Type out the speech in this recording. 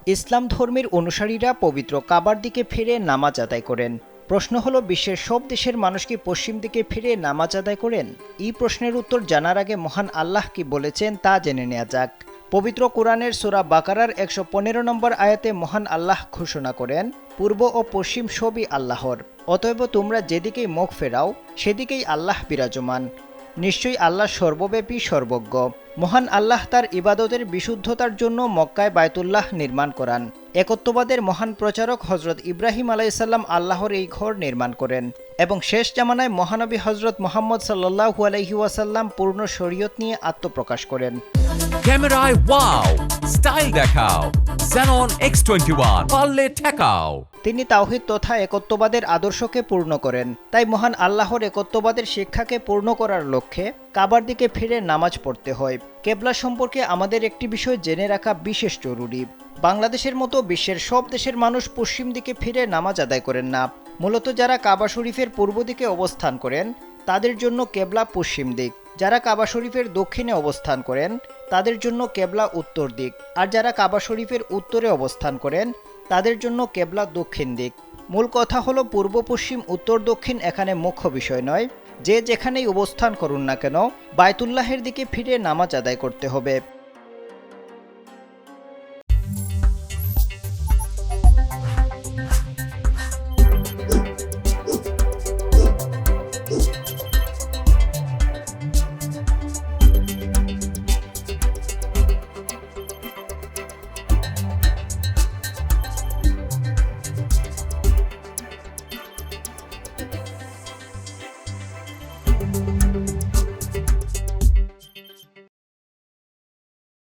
ইসলাম ধর্মের অনুসারীরা পবিত্র কাবার দিকে ফিরে নামাজ আদায় করেন। প্রশ্ন হলো, বিশ্বের সব দেশের মানুষ কি পশ্চিম দিকে ফিরে নামাজ আদায় করেন? এই প্রশ্নের উত্তর জানার আগে মহান আল্লাহ কি বলেছেন তা জেনে নেওয়া যাক। পবিত্র কোরআনের সূরা বাকারার ১১৫ নম্বর আয়াতে মহান আল্লাহ ঘোষণা করেন, পূর্ব ও পশ্চিম সবই আল্লাহর, অতএব তোমরা যেদিকেই মুখ ফেরাও সেদিকেই আল্লাহ বিরাজমান। নিশ্চয়ই আল্লাহ সর্বব্যাপী সর্বজ্ঞ। মহান আল্লাহ তার ইবাদতের বিশুদ্ধতার জন্য মক্কায় বায়তুল্লাহ নির্মাণ করান। একত্ববাদের মহান প্রচারক হজরত ইব্রাহিম আলাইসাল্লাম আল্লাহর এই ঘর নির্মাণ করেন এবং শেষ জামানায় মহানবী হজরত মোহাম্মদ সাল্লাল্লাহু আলাইহি ওয়াসাল্লাম পূর্ণ শরীয়ত নিয়ে আত্মপ্রকাশ করেন। ক্যামেরায় ওয়াও, স্টাইল দেখাও, Xenon X21 পারলে ঠেকাও। তিনি তাওহীদ তথা একত্ববাদের আদর্শকে পূর্ণ করেন। তাই মহান আল্লাহর একত্ববাদের শিক্ষাকে পূর্ণ করার লক্ষ্যে কাবার দিকে ফিরে নামাজ পড়তে হয়। কেবলা সম্পর্কে আমাদের একটি বিষয় জেনে রাখা বিশেষ জরুরি। বাংলাদেশের মতো বিশ্বের সব দেশের মানুষ পশ্চিম দিকে ফিরে নামাজ আদায় করেন না। মূলত যারা কাবা শরীফের পূর্ব দিকে অবস্থান করেন তাদের জন্য কেবলা পশ্চিম দিক, যারা কাবা শরীফের দক্ষিণে অবস্থান করেন তাদের জন্য কেবলা উত্তর দিক, আর যারা কাবা শরীফের উত্তরে অবস্থান করেন তাদের জন্য কেবলা দক্ষিণ দিক। মূল কথা হলো, পূর্ব পশ্চিম উত্তর দক্ষিণ এখানে মুখ্য বিষয় নয়। যে যেখানেই অবস্থান করুন না কেন বায়তুল্লাহের দিকে ফিরে নামাজ আদায় করতে হবে।